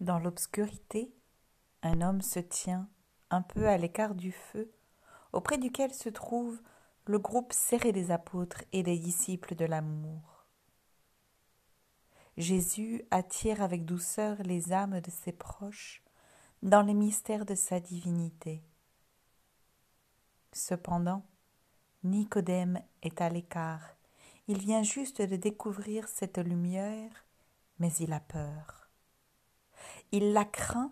Dans l'obscurité, un homme se tient, un peu à l'écart du feu, auprès duquel se trouve le groupe serré des apôtres et des disciples de l'amour. Jésus attire avec douceur les âmes de ses proches dans les mystères de sa divinité. Cependant, Nicodème est à l'écart. Il vient juste de découvrir cette lumière, mais il a peur. Il la craint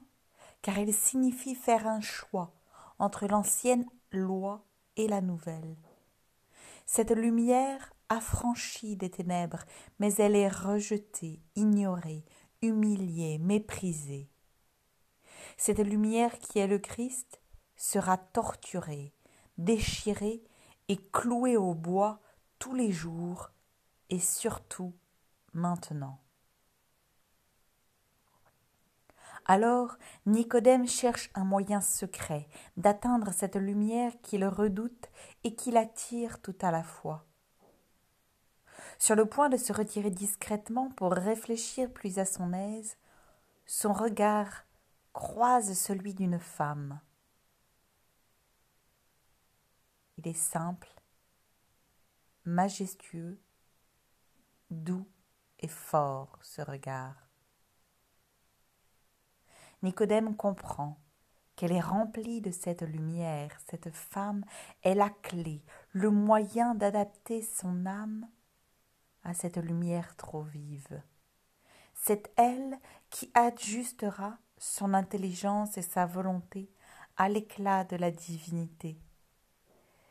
car elle signifie faire un choix entre l'ancienne loi et la nouvelle. Cette lumière affranchit des ténèbres, mais elle est rejetée, ignorée, humiliée, méprisée. Cette lumière qui est le Christ sera torturée, déchirée et clouée au bois tous les jours et surtout maintenant. Alors Nicodème cherche un moyen secret d'atteindre cette lumière qu'il redoute et qui l'attire tout à la fois. Sur le point de se retirer discrètement pour réfléchir plus à son aise, son regard croise celui d'une femme. Il est simple, majestueux, doux et fort ce regard. Nicodème comprend qu'elle est remplie de cette lumière. Cette femme est la clé, le moyen d'adapter son âme à cette lumière trop vive. C'est elle qui ajustera son intelligence et sa volonté à l'éclat de la divinité.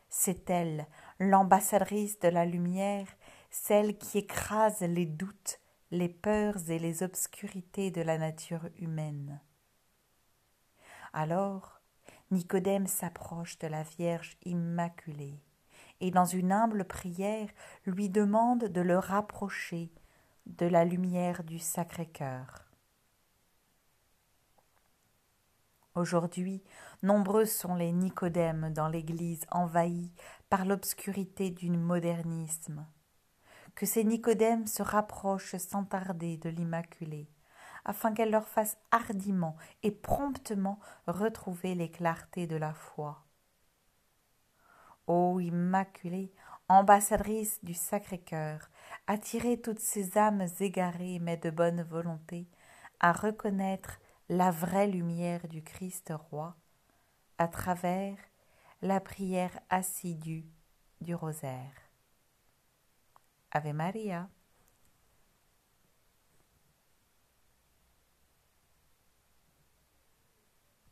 C'est elle, l'ambassadrice de la lumière, celle qui écrase les doutes, les peurs et les obscurités de la nature humaine. Alors, Nicodème s'approche de la Vierge Immaculée et dans une humble prière lui demande de le rapprocher de la lumière du Sacré-Cœur. Aujourd'hui, nombreux sont les Nicodèmes dans l'Église envahie par l'obscurité du modernisme. Que ces Nicodèmes se rapprochent sans tarder de l'Immaculée, afin qu'elle leur fasse hardiment et promptement retrouver les clartés de la foi. Ô Immaculée, ambassadrice du Sacré-Cœur, attirez toutes ces âmes égarées mais de bonne volonté à reconnaître la vraie lumière du Christ roi à travers la prière assidue du rosaire. Ave Maria.